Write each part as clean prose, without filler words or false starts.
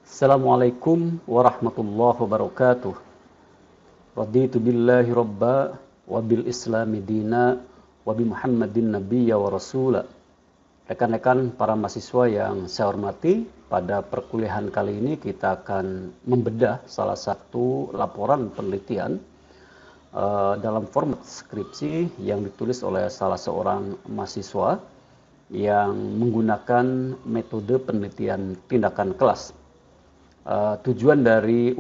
Assalamualaikum warahmatullahi wabarakatuh. Raditu billahi robba wa bil islami dina wa bi Muhammadin nabiyya wa rasula. Rekan-rekan para mahasiswa yang saya hormati, pada perkuliahan kali ini kita akan membedah salah satu laporan penelitian dalam format skripsi yang ditulis oleh salah seorang mahasiswa yang menggunakan metode penelitian tindakan kelas. Tujuan dari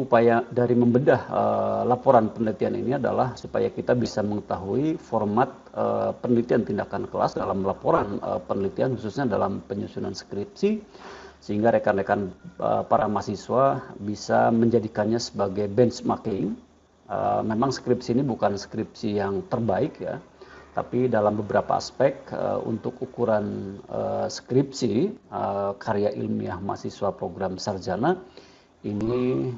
membedah laporan penelitian ini adalah supaya kita bisa mengetahui format penelitian tindakan kelas dalam laporan penelitian, khususnya dalam penyusunan skripsi, sehingga rekan-rekan para mahasiswa bisa menjadikannya sebagai benchmarking. Memang skripsi ini bukan skripsi yang terbaik ya, tapi dalam beberapa aspek untuk ukuran skripsi karya ilmiah mahasiswa program sarjana ini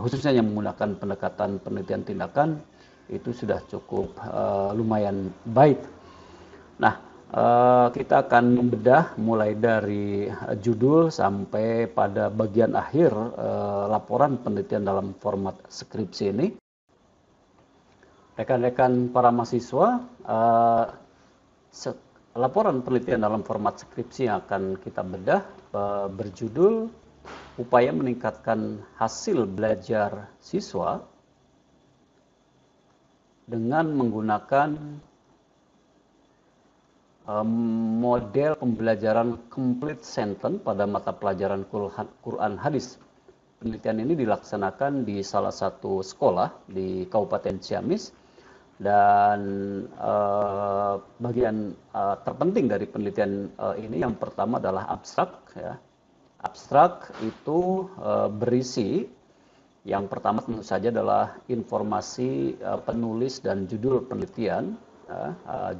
khususnya yang menggunakan pendekatan penelitian tindakan itu sudah cukup lumayan baik. Nah, kita akan membedah mulai dari judul sampai pada bagian akhir laporan penelitian dalam format skripsi ini. Rekan-rekan para mahasiswa, laporan penelitian dalam format skripsi yang akan kita bedah berjudul upaya meningkatkan hasil belajar siswa dengan menggunakan model pembelajaran complete sentence pada mata pelajaran Quran Hadis. Penelitian ini dilaksanakan di salah satu sekolah di Kabupaten Ciamis, dan bagian terpenting dari penelitian ini yang pertama adalah abstrak ya. Abstrak itu berisi, yang pertama tentu saja adalah informasi penulis dan judul penelitian.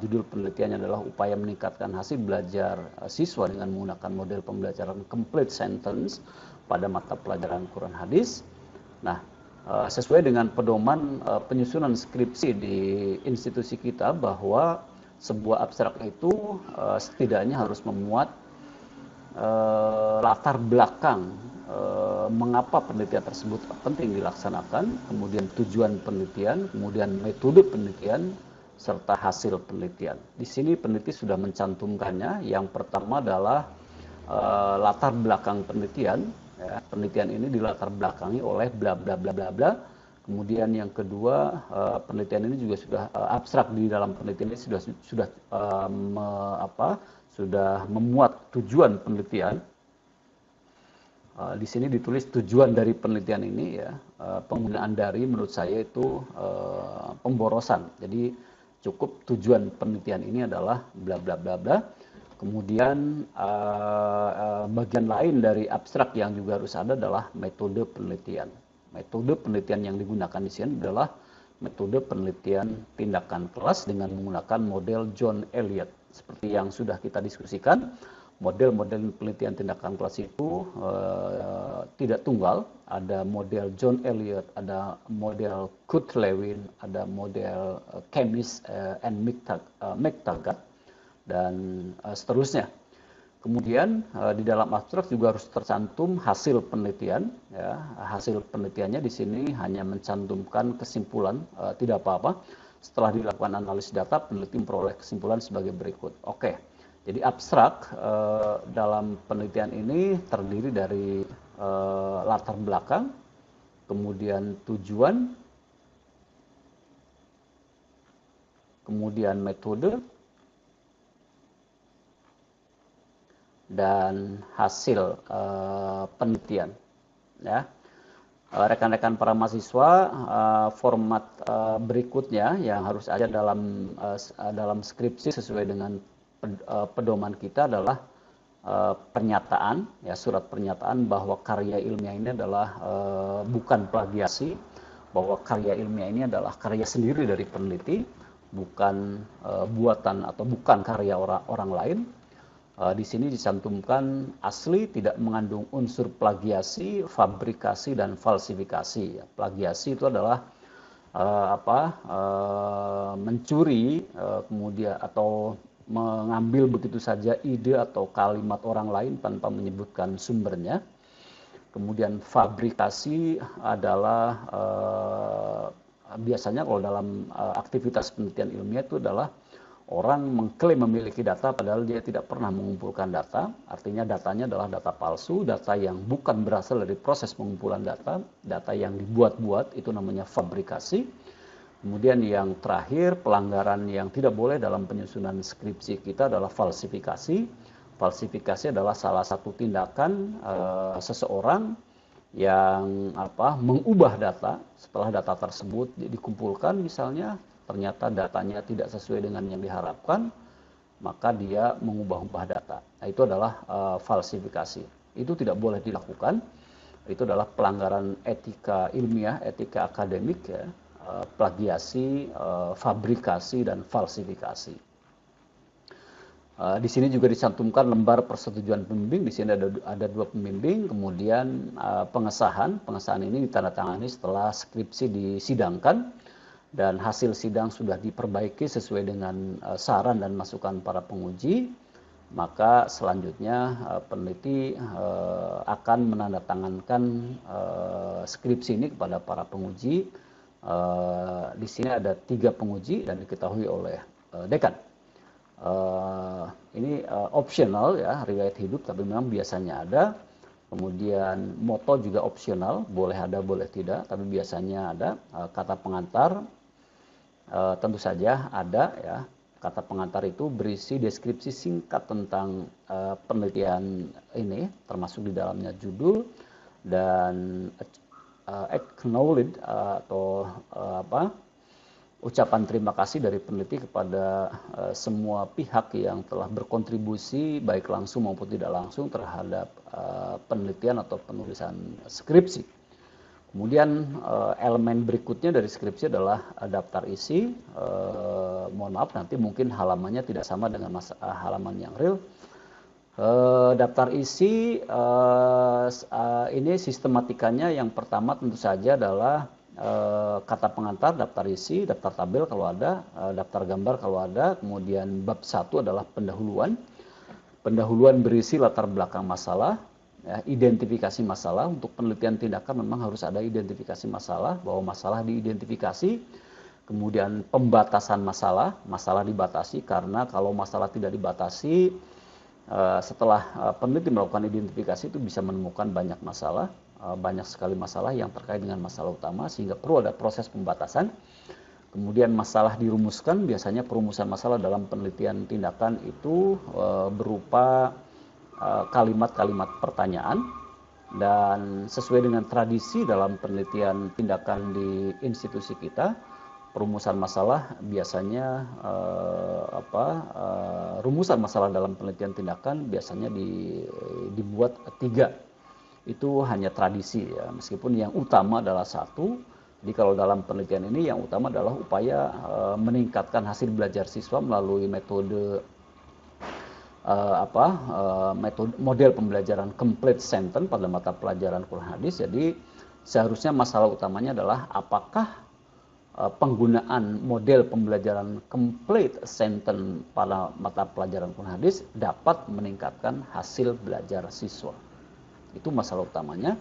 Judul penelitiannya adalah upaya meningkatkan hasil belajar siswa dengan menggunakan model pembelajaran complete sentence pada mata pelajaran Quran Hadis. Nah, sesuai dengan pedoman penyusunan skripsi di institusi kita bahwa sebuah abstrak itu setidaknya harus memuat latar belakang mengapa penelitian tersebut penting dilaksanakan, kemudian tujuan penelitian, kemudian metode penelitian, serta hasil penelitian. Di sini peneliti sudah mencantumkannya. Yang pertama adalah latar belakang penelitian. Ya, penelitian ini dilatar belakangi oleh bla bla bla bla bla. Kemudian yang kedua, penelitian ini juga sudah abstrak di dalam penelitian ini sudah memuat tujuan penelitian. Di sini ditulis tujuan dari penelitian ini ya. Penggunaan dari menurut saya itu pemborosan. Jadi cukup tujuan penelitian ini adalah bla bla bla bla. Kemudian bagian lain dari abstrak yang juga harus ada adalah metode penelitian. Metode penelitian yang digunakan di sini adalah metode penelitian tindakan kelas dengan menggunakan model John Elliott. Seperti yang sudah kita diskusikan, model-model penelitian tindakan kelas itu tidak tunggal. Ada model John Elliott, ada model Kurt Lewin, ada model Chemis and McTaggart, dan seterusnya. Kemudian di dalam abstrak juga harus tercantum hasil penelitian. Ya, hasil penelitiannya di sini hanya mencantumkan kesimpulan, tidak apa-apa. Setelah dilakukan analisis data, peneliti memperoleh kesimpulan sebagai berikut. Oke, jadi abstrak dalam penelitian ini terdiri dari latar belakang, kemudian tujuan, kemudian metode, dan hasil penelitian. Ya. Rekan-rekan para mahasiswa, format berikutnya yang harus ada dalam skripsi sesuai dengan pedoman kita adalah pernyataan, ya, surat pernyataan bahwa karya ilmiah ini adalah bukan plagiasi, bahwa karya ilmiah ini adalah karya sendiri dari peneliti, bukan buatan atau bukan karya orang lain. Di sini dicantumkan asli, tidak mengandung unsur plagiasi, fabrikasi, dan falsifikasi. Plagiasi itu adalah mencuri kemudian atau mengambil begitu saja ide atau kalimat orang lain tanpa menyebutkan sumbernya. Kemudian fabrikasi adalah biasanya kalau dalam aktivitas penelitian ilmiah itu adalah orang mengklaim memiliki data padahal dia tidak pernah mengumpulkan data. Artinya datanya adalah data palsu, data yang bukan berasal dari proses pengumpulan data, data yang dibuat-buat, itu namanya fabrikasi. Kemudian yang terakhir, pelanggaran yang tidak boleh dalam penyusunan skripsi kita adalah falsifikasi. Falsifikasi adalah salah satu tindakan seseorang yang mengubah data setelah data tersebut dikumpulkan, misalnya ternyata datanya tidak sesuai dengan yang diharapkan, maka dia mengubah-ubah data. Nah, itu adalah falsifikasi. Itu tidak boleh dilakukan. Itu adalah pelanggaran etika ilmiah, etika akademik, ya, plagiasi, fabrikasi, dan falsifikasi. Di sini juga dicantumkan lembar persetujuan pembimbing. Di sini ada 2 pembimbing. Kemudian pengesahan ini ditandatangani setelah skripsi disidangkan dan hasil sidang sudah diperbaiki sesuai dengan saran dan masukan para penguji. Maka selanjutnya peneliti akan menandatangankan skripsi ini kepada para penguji. Di sini ada 3 penguji dan diketahui oleh dekan. Ini opsional, ya, riwayat hidup, tapi memang biasanya ada. Kemudian moto juga opsional, boleh ada boleh tidak, tapi biasanya ada. Kata pengantar tentu saja ada, ya. Kata pengantar itu berisi deskripsi singkat tentang penelitian ini, termasuk di dalamnya judul dan acknowledge atau ucapan terima kasih dari peneliti kepada semua pihak yang telah berkontribusi baik langsung maupun tidak langsung terhadap penelitian atau penulisan skripsi. Kemudian elemen berikutnya dari skripsi adalah daftar isi. Mohon maaf, nanti mungkin halamannya tidak sama dengan halaman yang real. Daftar isi ini sistematikanya yang pertama tentu saja adalah kata pengantar, daftar isi, daftar tabel kalau ada, daftar gambar kalau ada. Kemudian bab 1 adalah pendahuluan. Pendahuluan berisi latar belakang masalah, ya, identifikasi masalah. Untuk penelitian tindakan memang harus ada identifikasi masalah, bahwa masalah diidentifikasi. Kemudian pembatasan masalah, masalah dibatasi karena kalau masalah tidak dibatasi, setelah peneliti melakukan identifikasi itu bisa menemukan banyak masalah. Banyak sekali masalah yang terkait dengan masalah utama sehingga perlu ada proses pembatasan. Kemudian masalah dirumuskan, biasanya perumusan masalah dalam penelitian tindakan itu berupa kalimat-kalimat pertanyaan, dan sesuai dengan tradisi dalam penelitian tindakan di institusi kita, perumusan masalah biasanya rumusan masalah dalam penelitian tindakan biasanya dibuat 3. Itu hanya tradisi, ya, meskipun yang utama adalah 1. Jadi kalau dalam penelitian ini yang utama adalah upaya meningkatkan hasil belajar siswa melalui metode model pembelajaran complete sentence pada mata pelajaran Quran hadis. Jadi seharusnya masalah utamanya adalah apakah penggunaan model pembelajaran complete sentence pada mata pelajaran Quran hadis dapat meningkatkan hasil belajar siswa. Itu masalah utamanya.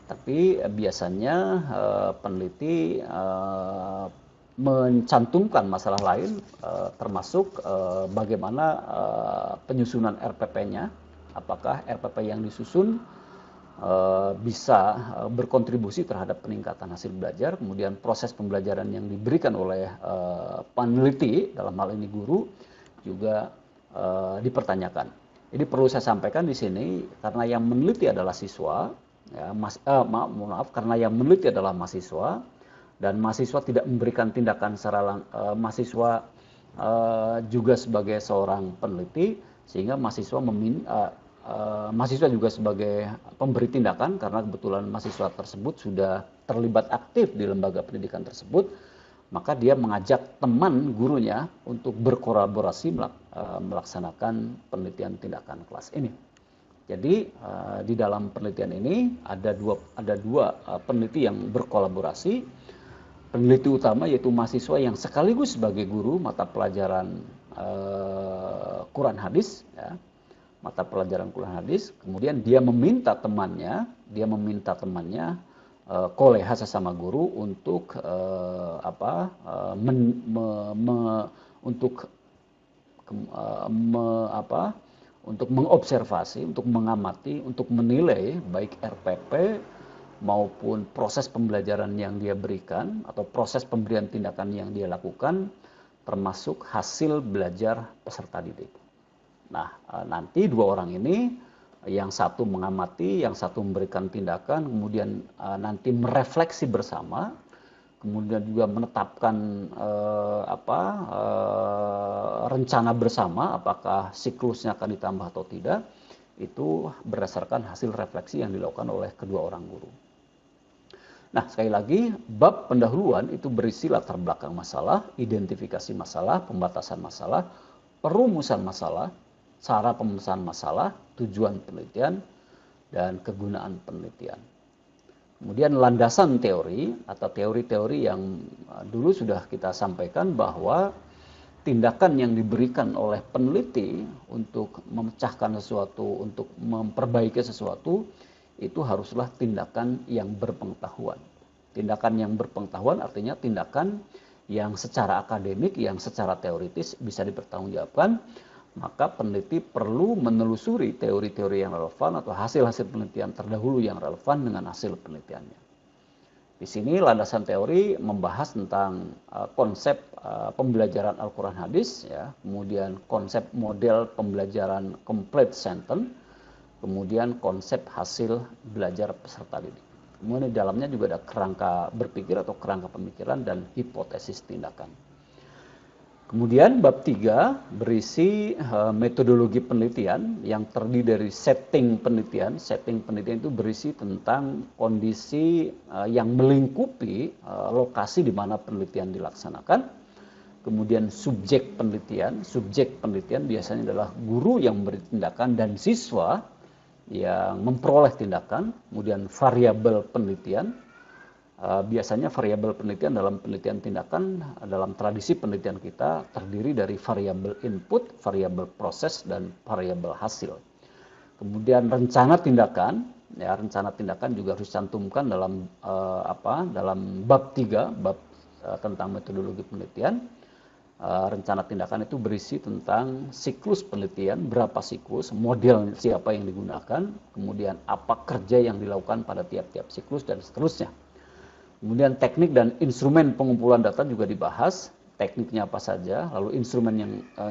Tapi biasanya peneliti mencantumkan masalah lain, termasuk bagaimana penyusunan RPP-nya, apakah RPP yang disusun bisa berkontribusi terhadap peningkatan hasil belajar. Kemudian proses pembelajaran yang diberikan oleh peneliti, dalam hal ini guru, juga dipertanyakan. Jadi perlu saya sampaikan di sini, karena yang meneliti adalah siswa, ya, karena yang meneliti adalah mahasiswa, dan mahasiswa tidak memberikan tindakan secara mahasiswa juga sebagai seorang peneliti, sehingga mahasiswa juga sebagai pemberi tindakan, karena kebetulan mahasiswa tersebut sudah terlibat aktif di lembaga pendidikan tersebut, maka dia mengajak teman gurunya untuk berkolaborasi melaksanakan penelitian tindakan kelas ini. Jadi di dalam penelitian ini ada dua peneliti yang berkolaborasi. Peneliti utama yaitu mahasiswa yang sekaligus sebagai guru mata pelajaran Quran hadis, ya. mata pelajaran Quran hadis, kemudian dia meminta temannya koleha sesama guru untuk untuk mengobservasi, untuk mengamati, untuk menilai baik RPP maupun proses pembelajaran yang dia berikan atau proses pemberian tindakan yang dia lakukan, termasuk hasil belajar peserta didik. Nah, nanti dua orang ini, yang satu mengamati, yang satu memberikan tindakan, kemudian nanti merefleksi bersama, kemudian juga menetapkan rencana bersama, apakah siklusnya akan ditambah atau tidak, itu berdasarkan hasil refleksi yang dilakukan oleh kedua orang guru. Nah, sekali lagi, bab pendahuluan itu berisi latar belakang masalah, identifikasi masalah, pembatasan masalah, perumusan masalah, cara pemecahan masalah, tujuan penelitian, dan kegunaan penelitian. Kemudian landasan teori atau teori-teori yang dulu sudah kita sampaikan bahwa tindakan yang diberikan oleh peneliti untuk memecahkan sesuatu, untuk memperbaiki sesuatu, itu haruslah tindakan yang berpengetahuan. Tindakan yang berpengetahuan artinya tindakan yang secara akademik, yang secara teoritis bisa dipertanggungjawabkan. Maka peneliti perlu menelusuri teori-teori yang relevan atau hasil-hasil penelitian terdahulu yang relevan dengan hasil penelitiannya. Di sini landasan teori membahas tentang konsep pembelajaran Al-Quran hadis, ya, kemudian konsep model pembelajaran complete sentence, kemudian konsep hasil belajar peserta didik. Kemudian di dalamnya juga ada kerangka berpikir atau kerangka pemikiran dan hipotesis tindakan. Kemudian bab 3 berisi metodologi penelitian yang terdiri dari setting penelitian. Setting penelitian itu berisi tentang kondisi yang melingkupi lokasi di mana penelitian dilaksanakan. Kemudian subjek penelitian biasanya adalah guru yang memberi tindakan dan siswa yang memperoleh tindakan. Kemudian variabel penelitian, biasanya variabel penelitian dalam penelitian tindakan, dalam tradisi penelitian kita terdiri dari variabel input, variabel proses, dan variabel hasil. Kemudian rencana tindakan, ya, rencana tindakan juga harus dicantumkan dalam dalam bab 3, bab tentang metodologi penelitian. Rencana tindakan itu berisi tentang siklus penelitian, berapa siklus, model siapa yang digunakan, kemudian apa kerja yang dilakukan pada tiap-tiap siklus, dan seterusnya. Kemudian teknik dan instrumen pengumpulan data juga dibahas, tekniknya apa saja, lalu instrumen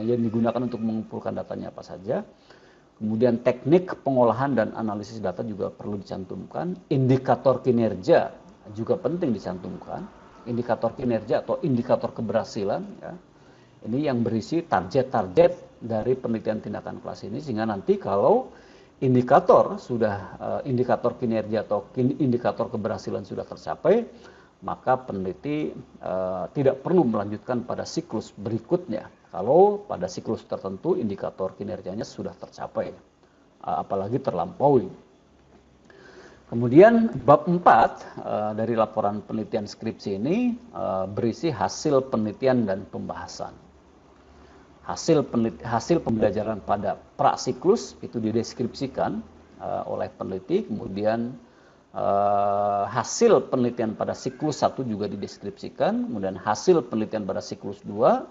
yang digunakan untuk mengumpulkan datanya apa saja. Kemudian teknik pengolahan dan analisis data juga perlu dicantumkan, indikator kinerja juga penting dicantumkan, indikator kinerja atau indikator keberhasilan, ya. Ini yang berisi target-target dari penelitian tindakan kelas ini, sehingga nanti kalau indikator kinerja atau indikator keberhasilan sudah tercapai, maka peneliti tidak perlu melanjutkan pada siklus berikutnya kalau pada siklus tertentu indikator kinerjanya sudah tercapai, apalagi terlampaui. Kemudian bab 4 dari laporan penelitian skripsi ini berisi hasil penelitian dan pembahasan. Hasil pembelajaran pada prasiklus itu dideskripsikan oleh peneliti, kemudian hasil penelitian pada siklus 1 juga dideskripsikan, kemudian hasil penelitian pada siklus 2,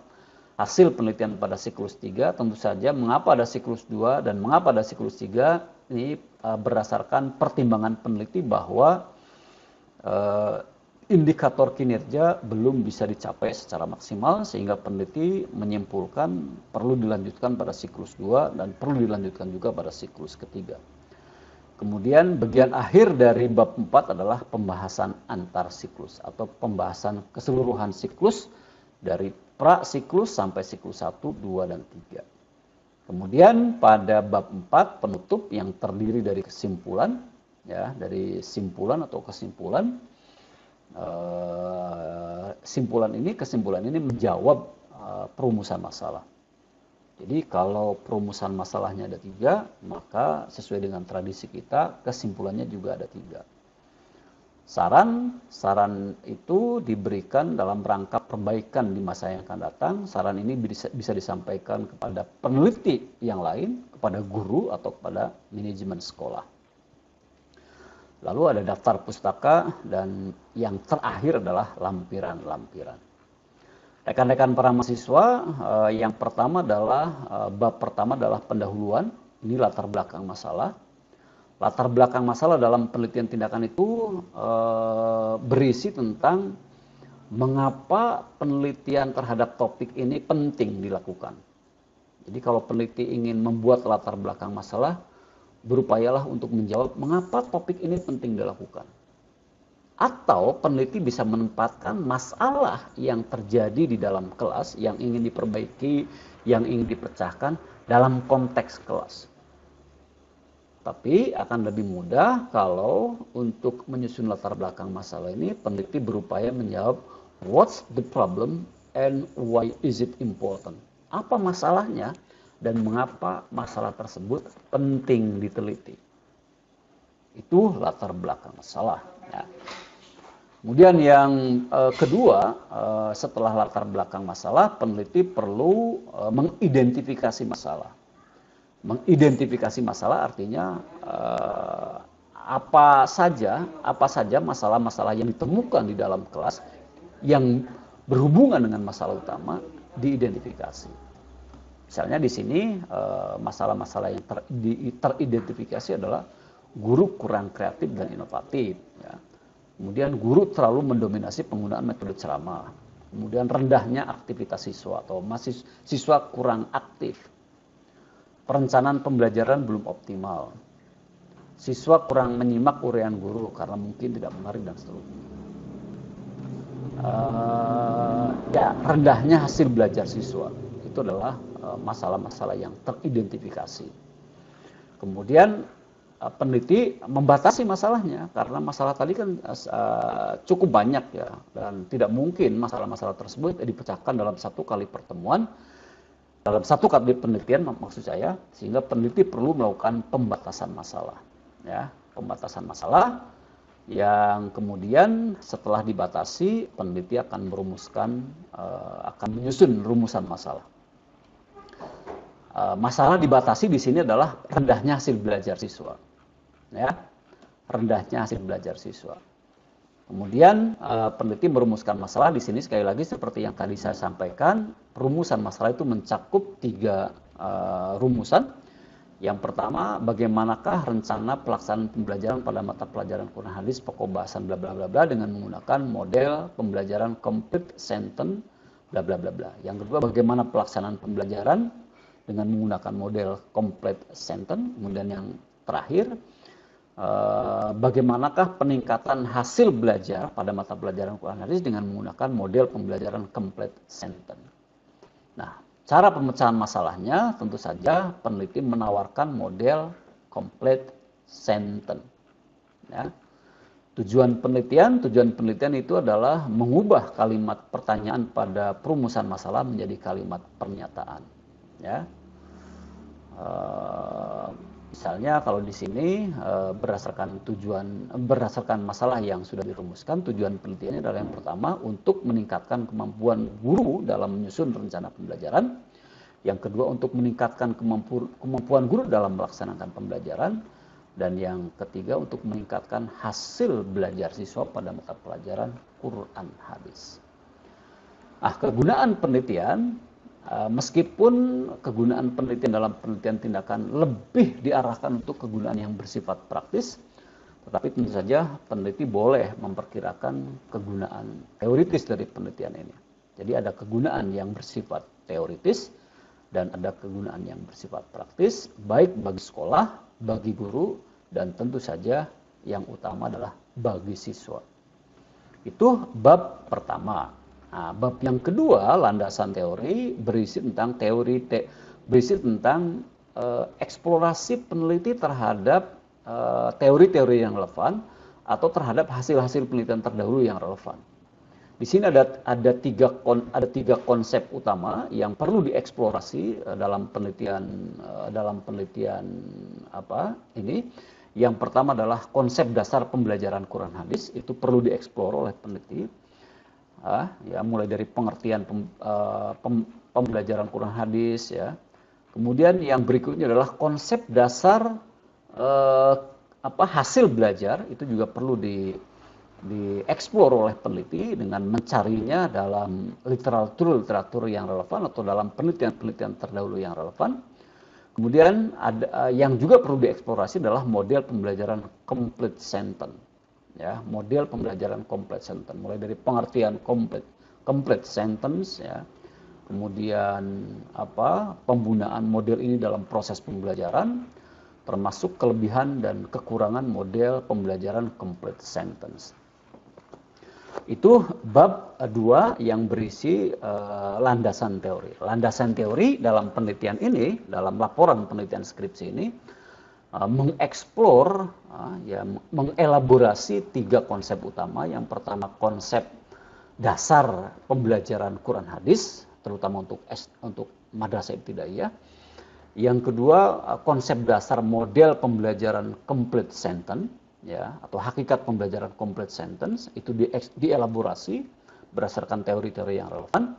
hasil penelitian pada siklus 3, tentu saja mengapa ada siklus 2 dan mengapa ada siklus 3, ini berdasarkan pertimbangan peneliti bahwa indikator kinerja belum bisa dicapai secara maksimal, sehingga peneliti menyimpulkan perlu dilanjutkan pada siklus 2 dan perlu dilanjutkan juga pada siklus ketiga. Kemudian bagian akhir dari bab 4 adalah pembahasan antar siklus atau pembahasan keseluruhan siklus dari prasiklus sampai siklus 1, 2, dan 3. Kemudian pada bab 4 penutup yang terdiri dari kesimpulan, ya, dari simpulan atau kesimpulan. Kesimpulan ini menjawab perumusan masalah. Jadi kalau perumusan masalahnya ada 3, maka sesuai dengan tradisi kita kesimpulannya juga ada 3. Saran itu diberikan dalam rangka perbaikan di masa yang akan datang. Saran ini bisa disampaikan kepada peneliti yang lain, kepada guru, atau kepada manajemen sekolah. Lalu ada daftar pustaka, dan yang terakhir adalah lampiran-lampiran. Rekan-rekan para mahasiswa, yang pertama adalah bab pertama adalah pendahuluan. Ini latar belakang masalah. Latar belakang masalah dalam penelitian tindakan itu berisi tentang mengapa penelitian terhadap topik ini penting dilakukan. Jadi kalau peneliti ingin membuat latar belakang masalah, berupayalah untuk menjawab mengapa topik ini penting dilakukan. Atau peneliti bisa menempatkan masalah yang terjadi di dalam kelas, yang ingin diperbaiki, yang ingin dipecahkan dalam konteks kelas. Tapi akan lebih mudah kalau untuk menyusun latar belakang masalah ini, peneliti berupaya menjawab what's the problem and why is it important. Apa masalahnya dan mengapa masalah tersebut penting diteliti. Itu latar belakang masalah. Ya. Kemudian yang kedua, setelah latar belakang masalah, peneliti perlu mengidentifikasi masalah. Mengidentifikasi masalah artinya apa saja masalah-masalah yang ditemukan di dalam kelas yang berhubungan dengan masalah utama diidentifikasi. Misalnya di sini masalah-masalah yang teridentifikasi adalah guru kurang kreatif dan inovatif. Ya. Kemudian guru terlalu mendominasi penggunaan metode ceramah. Kemudian rendahnya aktivitas siswa atau siswa kurang aktif. Perencanaan pembelajaran belum optimal. Siswa kurang menyimak uraian guru karena mungkin tidak menarik dan seterusnya. Rendahnya hasil belajar siswa. Itu adalah masalah-masalah yang teridentifikasi. Kemudian peneliti membatasi masalahnya karena masalah tadi kan cukup banyak ya, dan tidak mungkin masalah-masalah tersebut dipecahkan dalam satu kali pertemuan. Dalam satu kali penelitian maksud saya, sehingga peneliti perlu melakukan pembatasan masalah. Ya, pembatasan masalah yang kemudian setelah dibatasi, peneliti akan menyusun rumusan masalah. Masalah dibatasi di sini adalah rendahnya hasil belajar siswa. Ya, rendahnya hasil belajar siswa. Kemudian peneliti merumuskan masalah di sini sekali lagi seperti yang tadi saya sampaikan, rumusan masalah itu mencakup 3 rumusan. Yang pertama, bagaimanakah rencana pelaksanaan pembelajaran pada mata pelajaran Quran hadis pokok bahasan bla bla bla bla dengan menggunakan model pembelajaran complete sentence bla bla bla bla. Yang kedua, bagaimana pelaksanaan pembelajaran dengan menggunakan model complete sentence. Kemudian yang terakhir, bagaimanakah peningkatan hasil belajar pada mata pelajaran Quran hadis dengan menggunakan model pembelajaran complete sentence. Nah, cara pemecahan masalahnya tentu saja peneliti menawarkan model complete sentence. Ya. Tujuan penelitian itu adalah mengubah kalimat pertanyaan pada perumusan masalah menjadi kalimat pernyataan. Ya. Misalnya kalau di sini berdasarkan masalah yang sudah dirumuskan, tujuan penelitiannya adalah yang pertama untuk meningkatkan kemampuan guru dalam menyusun rencana pembelajaran. Yang kedua untuk meningkatkan kemampuan guru dalam melaksanakan pembelajaran. Dan yang ketiga untuk meningkatkan hasil belajar siswa pada mata pelajaran Quran hadis. Kegunaan penelitian, meskipun kegunaan penelitian dalam penelitian tindakan lebih diarahkan untuk kegunaan yang bersifat praktis, tetapi tentu saja peneliti boleh memperkirakan kegunaan teoritis dari penelitian ini. Jadi ada kegunaan yang bersifat teoritis dan ada kegunaan yang bersifat praktis, baik bagi sekolah, bagi guru, dan tentu saja yang utama adalah bagi siswa. Itu bab pertama. Bab yang kedua, landasan teori, berisi tentang eksplorasi peneliti terhadap teori-teori yang relevan atau terhadap hasil-hasil penelitian terdahulu yang relevan. Di sini ada tiga konsep utama yang perlu dieksplorasi dalam penelitian ini. Yang pertama adalah konsep dasar pembelajaran Quran hadis, itu perlu dieksplor oleh peneliti. Ya, mulai dari pengertian pembelajaran Quran hadis, ya. Kemudian yang berikutnya adalah konsep dasar hasil belajar, itu juga perlu dieksplor oleh peneliti dengan mencarinya dalam literatur yang relevan atau dalam penelitian-penelitian terdahulu yang relevan. Kemudian ada yang juga perlu dieksplorasi adalah model pembelajaran complete sentence. Ya, model pembelajaran complete sentence mulai dari pengertian complete sentence, ya. Kemudian penggunaan model ini dalam proses pembelajaran, termasuk kelebihan dan kekurangan model pembelajaran complete sentence. Itu bab 2 yang berisi landasan teori. Landasan teori dalam penelitian ini, dalam laporan penelitian skripsi ini, mengeksplor, mengelaborasi 3 konsep utama. Yang pertama konsep dasar pembelajaran Quran hadis, terutama untuk madrasah ibtidaiyah. Yang kedua konsep dasar model pembelajaran complete sentence, ya, atau hakikat pembelajaran complete sentence, itu dielaborasi berdasarkan teori-teori yang relevan.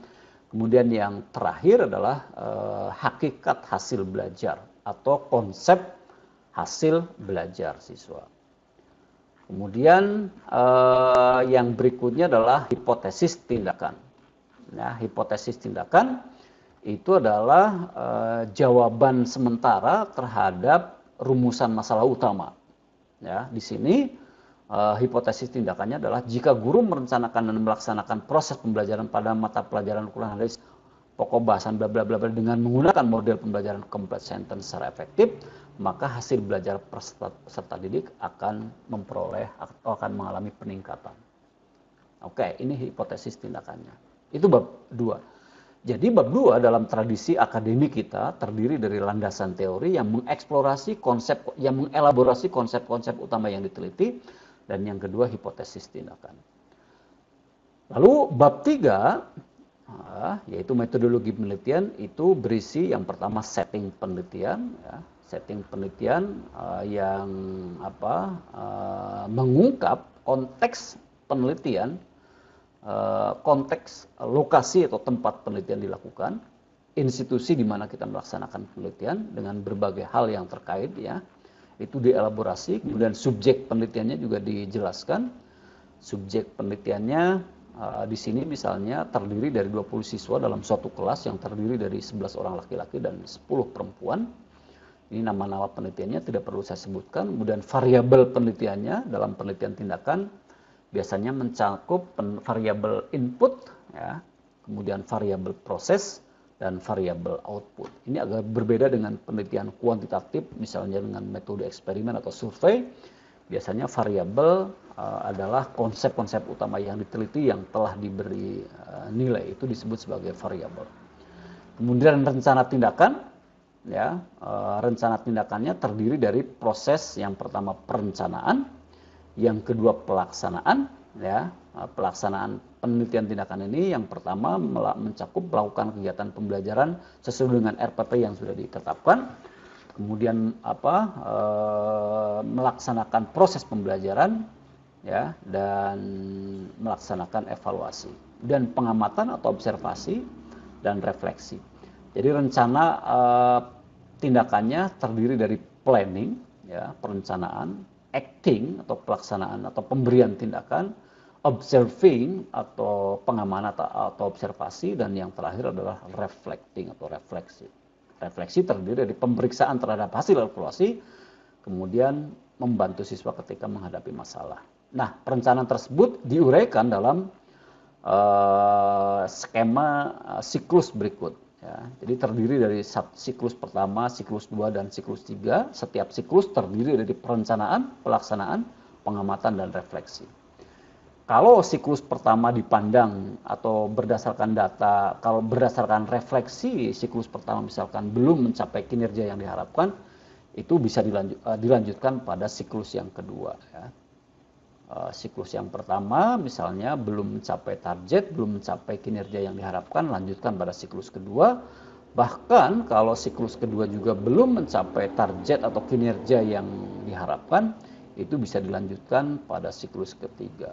Kemudian yang terakhir adalah hakikat hasil belajar atau konsep hasil belajar siswa. Kemudian yang berikutnya adalah hipotesis tindakan. Nah, hipotesis tindakan itu adalah jawaban sementara terhadap rumusan masalah utama. Ya, di sini hipotesis tindakannya adalah jika guru merencanakan dan melaksanakan proses pembelajaran pada mata pelajaran Quran hadis pokok bahasan bla bla bla dengan menggunakan model pembelajaran complete sentence secara efektif, maka hasil belajar peserta didik akan mengalami peningkatan. Oke, ini hipotesis tindakannya. Itu bab 2. Jadi bab 2 dalam tradisi akademik kita terdiri dari landasan teori yang mengeksplorasi mengelaborasi konsep-konsep utama yang diteliti, dan yang kedua hipotesis tindakan. Lalu bab 3 yaitu metodologi penelitian, itu berisi yang pertama setting penelitian, ya. Setting penelitian yang mengungkap konteks penelitian, konteks lokasi atau tempat penelitian dilakukan, institusi di mana kita melaksanakan penelitian dengan berbagai hal yang terkait, ya, itu dielaborasi. Kemudian subjek penelitiannya juga dijelaskan. Subjek penelitiannya di sini misalnya terdiri dari 20 siswa dalam suatu kelas yang terdiri dari 11 orang laki-laki dan 10 perempuan. Ini nama-nama penelitiannya tidak perlu saya sebutkan. Kemudian variabel penelitiannya dalam penelitian tindakan biasanya mencakup variabel input, ya, kemudian variabel proses, dan variabel output. Ini agak berbeda dengan penelitian kuantitatif, misalnya dengan metode eksperimen atau survei. Biasanya variabel adalah konsep-konsep utama yang diteliti yang telah diberi nilai, itu disebut sebagai variabel. Kemudian rencana tindakan, ya, rencana tindakannya terdiri dari proses yang pertama perencanaan, yang kedua pelaksanaan, ya. Pelaksanaan penelitian tindakan ini yang pertama mencakup melakukan kegiatan pembelajaran sesuai dengan RPT yang sudah ditetapkan. Kemudian melaksanakan proses pembelajaran, ya, dan melaksanakan evaluasi dan pengamatan atau observasi dan refleksi. Jadi rencana tindakannya terdiri dari planning, ya, perencanaan, acting atau pelaksanaan atau pemberian tindakan, observing atau pengamatan atau observasi, dan yang terakhir adalah reflecting atau refleksi. Refleksi terdiri dari pemeriksaan terhadap hasil evaluasi, kemudian membantu siswa ketika menghadapi masalah. Nah, perencanaan tersebut diuraikan dalam skema siklus berikut. Ya, jadi terdiri dari siklus pertama, siklus 2, dan siklus 3. Setiap siklus terdiri dari perencanaan, pelaksanaan, pengamatan, dan refleksi. Kalau siklus pertama dipandang atau berdasarkan data, kalau berdasarkan refleksi siklus pertama misalkan belum mencapai kinerja yang diharapkan, itu bisa dilanjutkan pada siklus yang kedua. Ya. Siklus yang pertama misalnya belum mencapai target, belum mencapai kinerja yang diharapkan, lanjutkan pada siklus kedua, Bahkan kalau siklus kedua juga belum mencapai target atau kinerja yang diharapkan, itu bisa dilanjutkan pada siklus ketiga.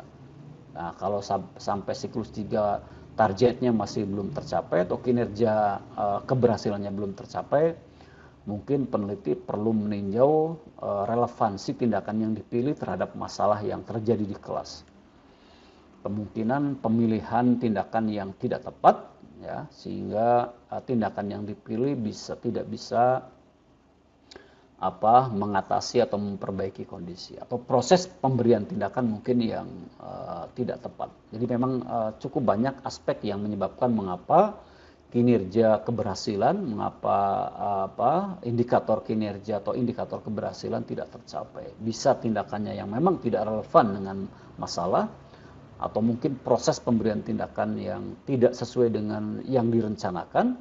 Nah, kalau sampai siklus 3 targetnya masih belum tercapai atau kinerja keberhasilannya belum tercapai, mungkin peneliti perlu meninjau relevansi tindakan yang dipilih terhadap masalah yang terjadi di kelas. Kemungkinan pemilihan tindakan yang tidak tepat, ya, sehingga tindakan yang dipilih tidak bisa mengatasi atau memperbaiki kondisi, atau proses pemberian tindakan mungkin yang tidak tepat. Jadi memang cukup banyak aspek yang menyebabkan mengapa kinerja keberhasilan, mengapa indikator kinerja atau indikator keberhasilan tidak tercapai. Bisa tindakannya yang memang tidak relevan dengan masalah, atau mungkin proses pemberian tindakan yang tidak sesuai dengan yang direncanakan,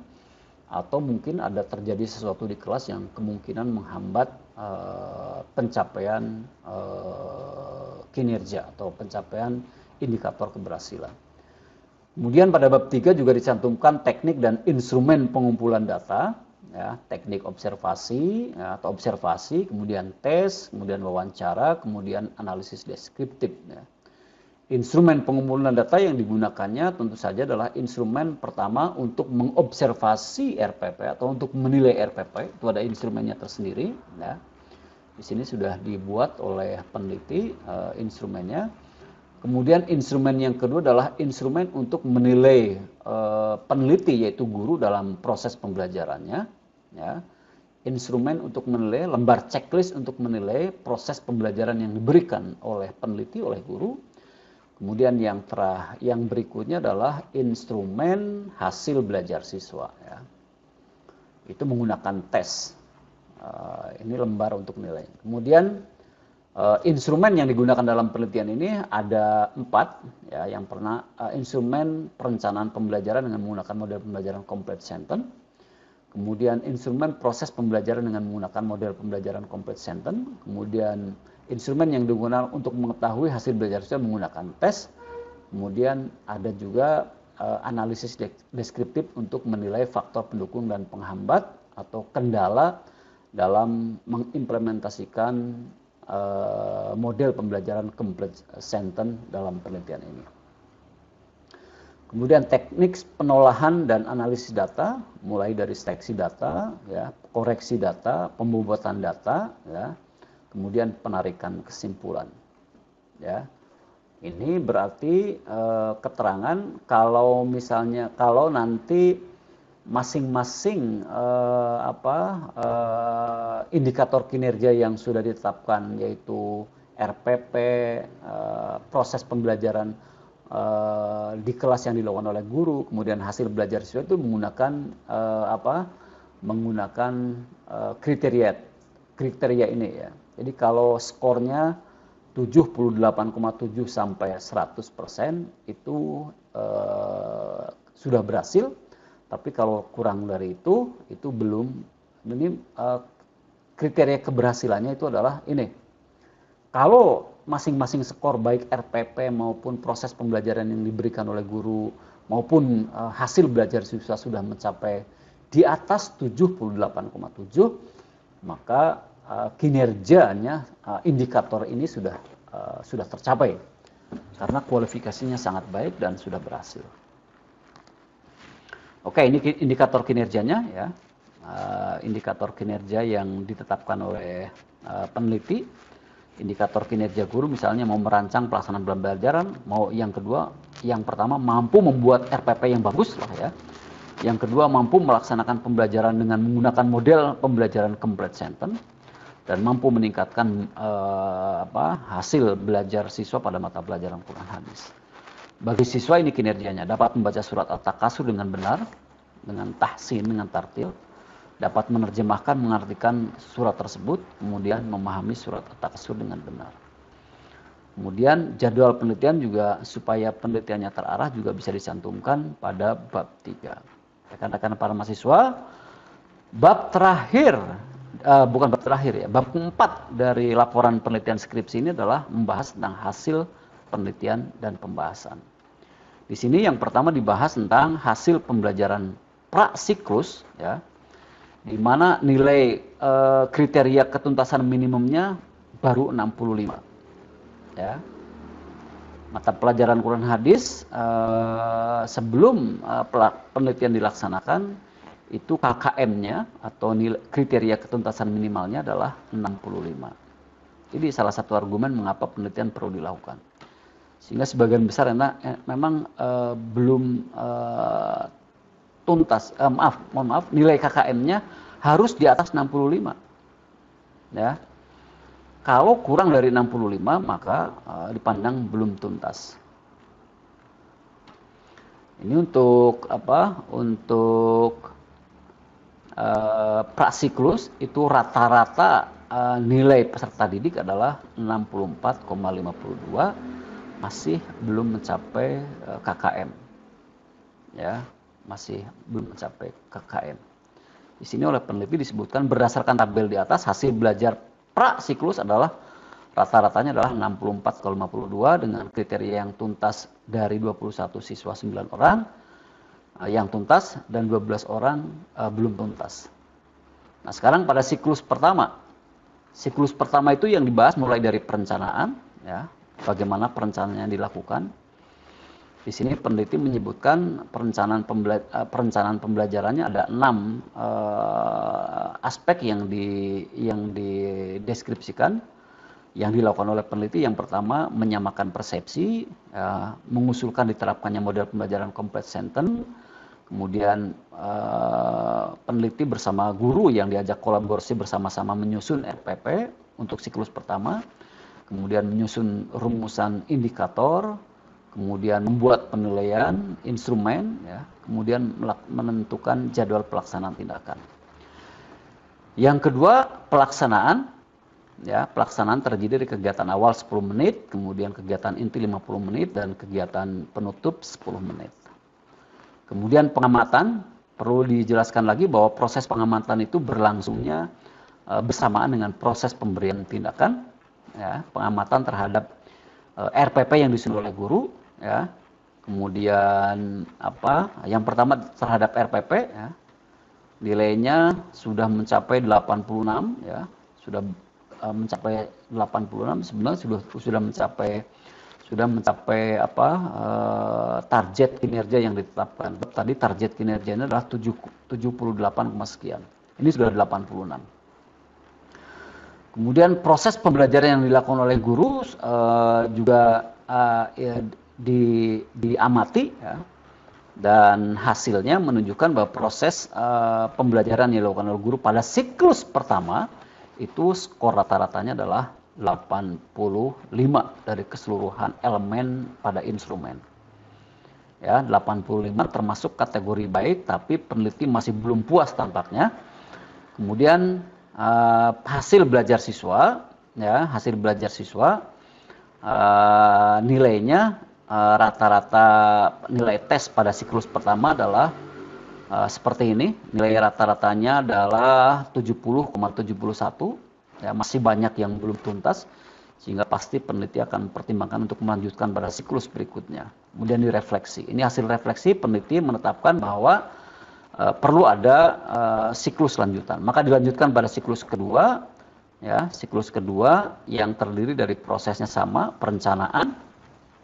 atau mungkin ada terjadi sesuatu di kelas yang kemungkinan menghambat pencapaian kinerja atau pencapaian indikator keberhasilan. Kemudian pada bab 3 juga dicantumkan teknik dan instrumen pengumpulan data, ya, teknik observasi atau observasi, kemudian tes, kemudian wawancara, kemudian analisis deskriptif. Ya. Instrumen pengumpulan data yang digunakannya tentu saja adalah instrumen pertama untuk mengobservasi RPP atau untuk menilai RPP. Itu ada instrumennya tersendiri. Ya. Di sini sudah dibuat oleh peneliti instrumennya. Kemudian instrumen yang kedua adalah instrumen untuk menilai peneliti, yaitu guru dalam proses pembelajarannya. Ya. Instrumen untuk menilai, lembar checklist untuk menilai proses pembelajaran yang diberikan oleh peneliti, oleh guru. Kemudian yang berikutnya adalah instrumen hasil belajar siswa. Ya. Itu menggunakan tes. Ini lembar untuk nilai. Kemudian instrumen yang digunakan dalam penelitian ini ada 4. Ya. Yang pernah instrumen perencanaan pembelajaran dengan menggunakan model pembelajaran complete sentence. Kemudian instrumen proses pembelajaran dengan menggunakan model pembelajaran complete sentence. Kemudian instrumen yang digunakan untuk mengetahui hasil belajar siswa menggunakan tes. Kemudian ada juga analisis deskriptif untuk menilai faktor pendukung dan penghambat atau kendala dalam mengimplementasikan model pembelajaran complete sentence dalam penelitian ini. Kemudian teknik penolahan dan analisis data, mulai dari seleksi data, ya, koreksi data, pembobotan data, ya, kemudian penarikan kesimpulan. Ya, ini berarti keterangan kalau nanti masing-masing indikator kinerja yang sudah ditetapkan, yaitu RPP, proses pembelajaran di kelas yang dilakukan oleh guru, kemudian hasil belajar siswa itu menggunakan kriteria ini, ya. Jadi kalau skornya 78,7 sampai 100% itu sudah berhasil. Tapi kalau kurang dari itu belum. Ini kriteria keberhasilannya itu adalah ini. Kalau masing-masing skor baik RPP maupun proses pembelajaran yang diberikan oleh guru maupun hasil belajar siswa sudah mencapai di atas 78,7, maka kinerjanya indikator ini sudah tercapai karena kualifikasinya sangat baik dan sudah berhasil. Oke, ini indikator kinerjanya, ya. Indikator kinerja yang ditetapkan oleh peneliti. Indikator kinerja guru misalnya mau merancang pelaksanaan pembelajaran, yang pertama mampu membuat RPP yang bagus lah, ya. Yang kedua mampu melaksanakan pembelajaran dengan menggunakan model pembelajaran complete sentence dan mampu meningkatkan hasil belajar siswa pada mata pelajaran Quran hadis. Bagi siswa ini kinerjanya dapat membaca surat At-Takasur dengan benar, dengan tahsin, dengan tartil, dapat menerjemahkan, mengartikan surat tersebut, kemudian memahami surat At-Takasur dengan benar. Kemudian jadwal penelitian juga supaya penelitiannya terarah juga bisa dicantumkan pada bab 3. Rekan-rekan para mahasiswa, bab 4 dari laporan penelitian skripsi ini adalah membahas tentang hasil penelitian dan pembahasan. Di sini yang pertama dibahas tentang hasil pembelajaran prasiklus, ya, di mana nilai kriteria ketuntasan minimumnya baru 65. Ya. Mata pelajaran Quran hadis sebelum penelitian dilaksanakan itu KKM-nya atau nilai kriteria ketuntasan minimalnya adalah 65. Jadi salah satu argumen mengapa penelitian perlu dilakukan. Sehingga sebagian besar memang belum tuntas, mohon maaf, nilai KKM-nya harus di atas 65. Ya. Kalau kurang dari 65 maka dipandang belum tuntas. Ini untuk apa? Untuk prasiklus itu rata-rata nilai peserta didik adalah 64,52, masih belum mencapai KKM. Ya, masih belum mencapai KKM. Di sini oleh peneliti disebutkan berdasarkan tabel di atas, hasil belajar prasiklus adalah rata-ratanya adalah 64,52 dengan kriteria yang tuntas dari 21 siswa 9 orang yang tuntas dan 12 orang belum tuntas. Nah, sekarang pada siklus pertama. Siklus pertama itu yang dibahas mulai dari perencanaan, ya, bagaimana perencanaannya dilakukan. Di sini peneliti menyebutkan perencanaan pembelajarannya ada 6 aspek yang dideskripsikan, yang dilakukan oleh peneliti. Yang pertama, menyamakan persepsi, mengusulkan diterapkannya model pembelajaran complete sentence. Kemudian peneliti bersama guru yang diajak kolaborasi bersama-sama menyusun RPP untuk siklus pertama. Kemudian menyusun rumusan indikator, kemudian membuat penilaian instrumen, ya, kemudian menentukan jadwal pelaksanaan tindakan. Yang kedua, pelaksanaan. Ya, pelaksanaan terdiri dari kegiatan awal 10 menit, kemudian kegiatan inti 50 menit, dan kegiatan penutup 10 menit. Kemudian pengamatan, perlu dijelaskan lagi bahwa proses pengamatan itu berlangsungnya bersamaan dengan proses pemberian tindakan. Ya, pengamatan terhadap RPP yang disusun oleh guru. Ya. Kemudian yang pertama terhadap RPP, ya, nilainya sudah mencapai 86, ya, sudah mencapai 86, sebenarnya sudah mencapai target kinerja yang ditetapkan. Tadi target kinerjanya adalah 78, sekian. Ini sudah 86. Kemudian proses pembelajaran yang dilakukan oleh guru juga diamati, ya, dan hasilnya menunjukkan bahwa proses pembelajaran yang dilakukan oleh guru pada siklus pertama itu skor rata-ratanya adalah 85 dari keseluruhan elemen pada instrumen. Ya, 85 termasuk kategori baik, tapi peneliti masih belum puas tampaknya. Kemudian hasil belajar siswa, ya, nilainya rata-rata nilai tes pada siklus pertama adalah seperti ini. Nilai rata-ratanya adalah 70,71. Ya, masih banyak yang belum tuntas, sehingga pasti peneliti akan mempertimbangkan untuk melanjutkan pada siklus berikutnya. Kemudian direfleksi. Ini hasil refleksi, peneliti menetapkan bahwa perlu ada siklus lanjutan. Maka dilanjutkan pada siklus kedua, ya, siklus kedua yang terdiri dari prosesnya sama, perencanaan,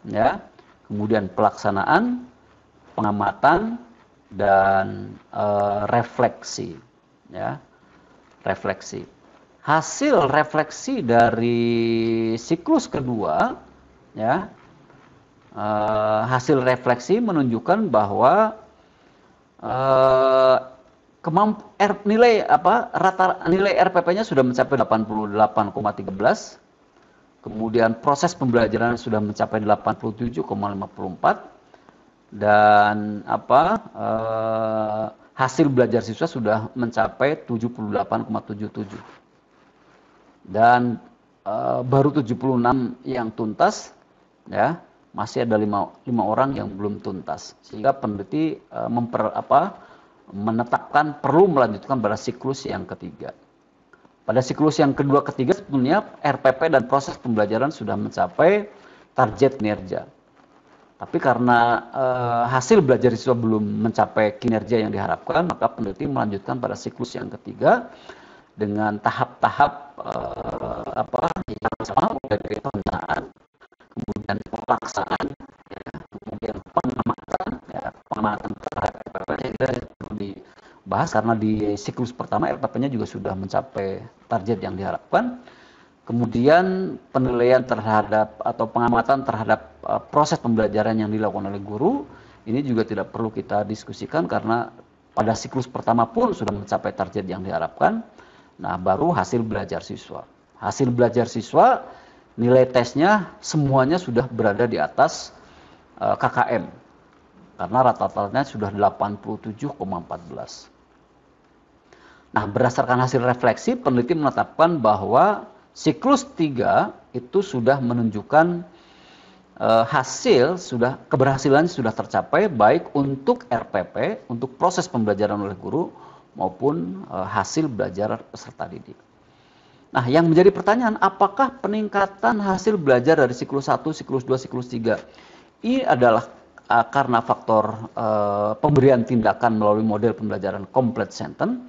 ya, kemudian pelaksanaan, pengamatan, dan refleksi, ya, refleksi. Hasil refleksi dari siklus kedua, ya, hasil refleksi menunjukkan bahwa nilai RPP-nya sudah mencapai 88,13, kemudian proses pembelajaran sudah mencapai 87,54, dan hasil belajar siswa sudah mencapai 78,77. Dan baru 76 yang tuntas, ya, masih ada 5 orang yang belum tuntas, sehingga peneliti menetapkan perlu melanjutkan pada siklus yang ketiga. Pada siklus yang kedua ketiga sebetulnya RPP dan proses pembelajaran sudah mencapai target kinerja. Tapi karena hasil belajar siswa belum mencapai kinerja yang diharapkan, maka peneliti melanjutkan pada siklus yang ketiga dengan tahap-tahap yang sama, mulai dari pengenaan, kemudian pelaksanaan, ya, kemudian pengamatan terhadap RPP. Kita perlu dibahas karena di siklus pertama RPP-nya juga sudah mencapai target yang diharapkan. Kemudian penilaian terhadap atau pengamatan terhadap proses pembelajaran yang dilakukan oleh guru, ini juga tidak perlu kita diskusikan karena pada siklus pertama pun sudah mencapai target yang diharapkan. Nah, baru hasil belajar siswa. Hasil belajar siswa, nilai tesnya semuanya sudah berada di atas KKM. Karena rata-ratanya sudah 87,14. Nah, berdasarkan hasil refleksi, peneliti menetapkan bahwa siklus 3 itu sudah menunjukkan keberhasilan sudah tercapai baik untuk RPP, untuk proses pembelajaran oleh guru maupun hasil belajar peserta didik. Nah, yang menjadi pertanyaan, apakah peningkatan hasil belajar dari siklus 1, siklus 2, siklus 3 ini adalah karena faktor pemberian tindakan melalui model pembelajaran complete sentence,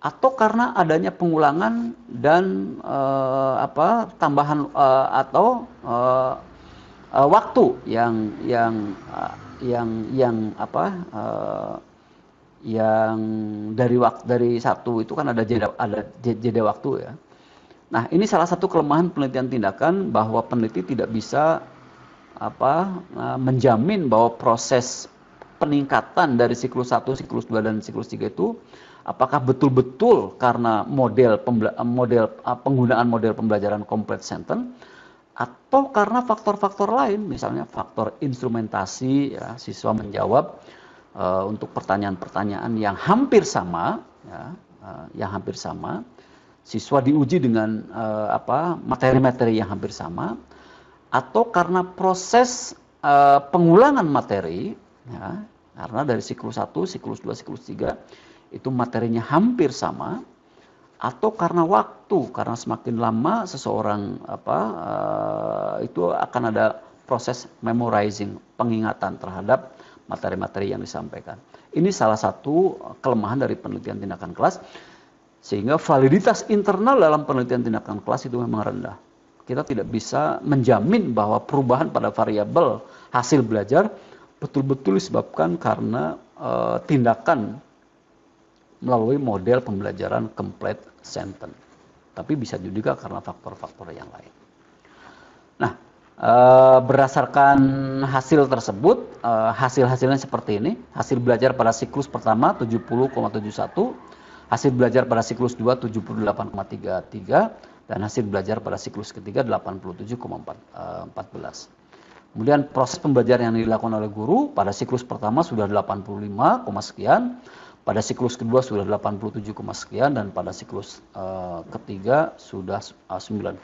atau karena adanya pengulangan dan tambahan waktu yang dari satu itu kan ada jeda waktu ya. Nah, ini salah satu kelemahan penelitian tindakan bahwa peneliti tidak bisa menjamin bahwa proses peningkatan dari siklus 1, siklus 2 dan siklus 3 itu apakah betul-betul karena penggunaan model pembelajaran complete sentence atau karena faktor-faktor lain, misalnya faktor instrumentasi, ya, siswa menjawab untuk pertanyaan-pertanyaan yang hampir sama, ya, siswa diuji dengan materi-materi yang hampir sama, atau karena proses pengulangan materi, ya, karena dari siklus 1, siklus 2, siklus 3 itu materinya hampir sama, atau karena waktu, karena semakin lama seseorang itu akan ada proses memorizing, pengingatan terhadap materi-materi yang disampaikan. Ini salah satu kelemahan dari penelitian tindakan kelas, sehingga validitas internal dalam penelitian tindakan kelas itu memang rendah. Kita tidak bisa menjamin bahwa perubahan pada variabel hasil belajar betul-betul disebabkan karena tindakan melalui model pembelajaran complete sentence. Tapi bisa juga karena faktor-faktor yang lain. Nah, berdasarkan hasil tersebut, hasil-hasilnya seperti ini. Hasil belajar pada siklus pertama 70,71, hasil belajar pada siklus 2 78,33, dan hasil belajar pada siklus ketiga 87,14. Kemudian proses pembelajaran yang dilakukan oleh guru pada siklus pertama sudah 85, sekian, pada siklus kedua sudah 87, sekian, dan pada siklus ketiga sudah 90.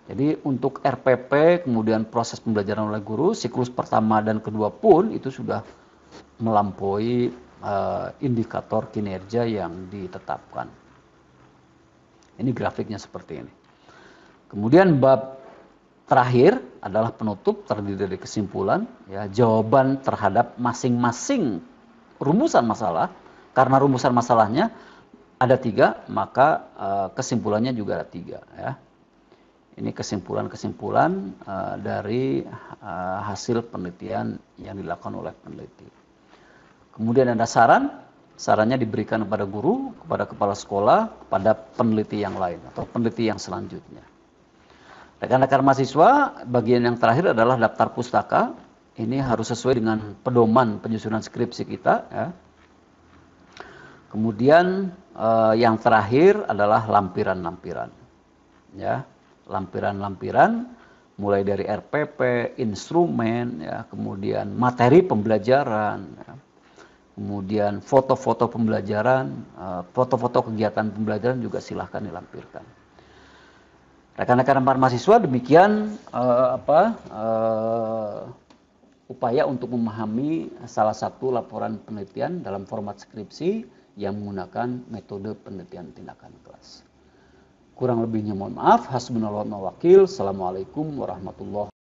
Jadi untuk RPP, kemudian proses pembelajaran oleh guru, siklus pertama dan kedua pun itu sudah melampaui indikator kinerja yang ditetapkan. Ini grafiknya seperti ini. Kemudian bab terakhir adalah penutup, terdiri dari kesimpulan, ya, jawaban terhadap masing-masing rumusan masalah. Karena rumusan masalahnya ada 3, maka kesimpulannya juga ada 3. Ya. Ini kesimpulan-kesimpulan dari hasil penelitian yang dilakukan oleh peneliti. Kemudian ada sarannya diberikan kepada guru, kepada kepala sekolah, kepada peneliti yang lain atau peneliti yang selanjutnya. Rekan-rekan mahasiswa, bagian yang terakhir adalah daftar pustaka. Ini harus sesuai dengan pedoman penyusunan skripsi kita. Ya. Kemudian yang terakhir adalah lampiran-lampiran. Ya, lampiran-lampiran mulai dari RPP, instrumen, ya, kemudian materi pembelajaran, ya, kemudian foto-foto pembelajaran, foto-foto kegiatan pembelajaran juga silahkan dilampirkan. Rekan-rekan para mahasiswa, demikian upaya untuk memahami salah satu laporan penelitian dalam format skripsi yang menggunakan metode penelitian tindakan kelas. Kurang lebihnya mohon maaf. Hasbunallahu wa ni'mal wakil. Assalamualaikum warahmatullahi wabarakatuh.